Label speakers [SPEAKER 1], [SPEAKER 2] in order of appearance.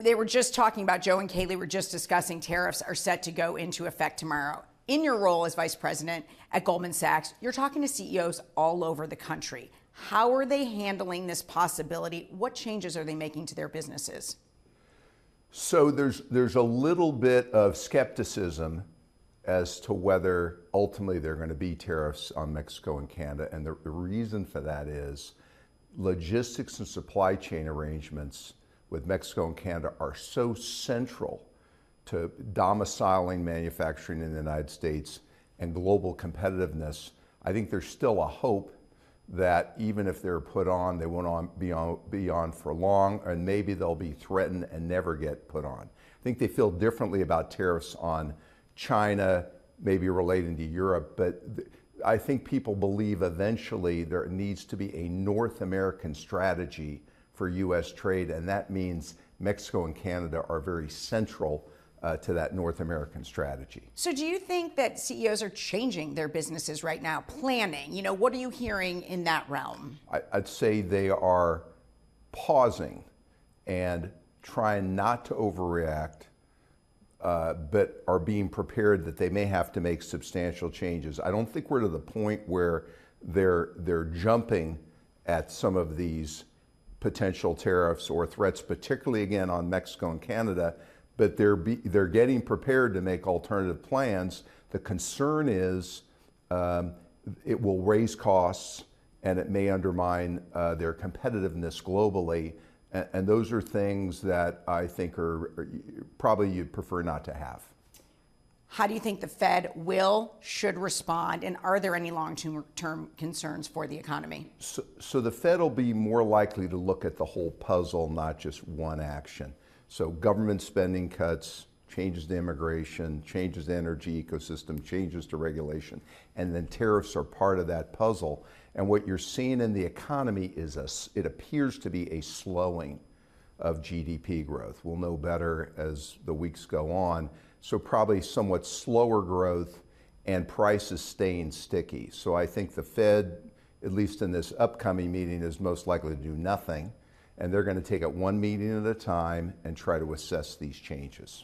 [SPEAKER 1] They were just talking about, Joe and Kayleigh were just discussing tariffs are set to go into effect tomorrow. In your role as vice president at Goldman Sachs, you're talking to CEOs all over the country. How are they handling this possibility? What changes are they making to their businesses?
[SPEAKER 2] So there's a little bit of skepticism as to whether ultimately there are going to be tariffs on Mexico and Canada. And the reason for that is logistics and supply chain arrangements with Mexico and Canada are so central to domiciling manufacturing in the United States and global competitiveness. I think there's still a hope that even if they're put on, they won't be on for long, and maybe they'll be threatened and never get put on. I think they feel differently about tariffs on China, maybe relating to Europe, but I think people believe eventually there needs to be a North American strategy for U.S. trade, and that means Mexico and Canada are very central to that North American strategy.
[SPEAKER 1] So do you think that CEOs are changing their businesses right now, planning? What are you hearing in that realm?
[SPEAKER 2] I'd say they are pausing and trying not to overreact, but are being prepared that they may have to make substantial changes. I don't think we're to the point where they're jumping at some of these potential tariffs or threats, particularly again on Mexico and Canada, but they're getting prepared to make alternative plans. The concern is it will raise costs and it may undermine their competitiveness globally. And those are things that I think are probably you'd prefer not to have.
[SPEAKER 1] How do you think the Fed should respond? And are there any long-term concerns for the economy?
[SPEAKER 2] So the Fed will be more likely to look at the whole puzzle, not just one action. So government spending cuts, changes to immigration, changes to energy ecosystem, changes to regulation, and then tariffs are part of that puzzle. And what you're seeing in the economy is it appears to be a slowing of GDP growth. We'll know better as the weeks go on. So probably somewhat slower growth and prices staying sticky. So I think the Fed, at least in this upcoming meeting, is most likely to do nothing. And they're going to take it one meeting at a time and try to assess these changes.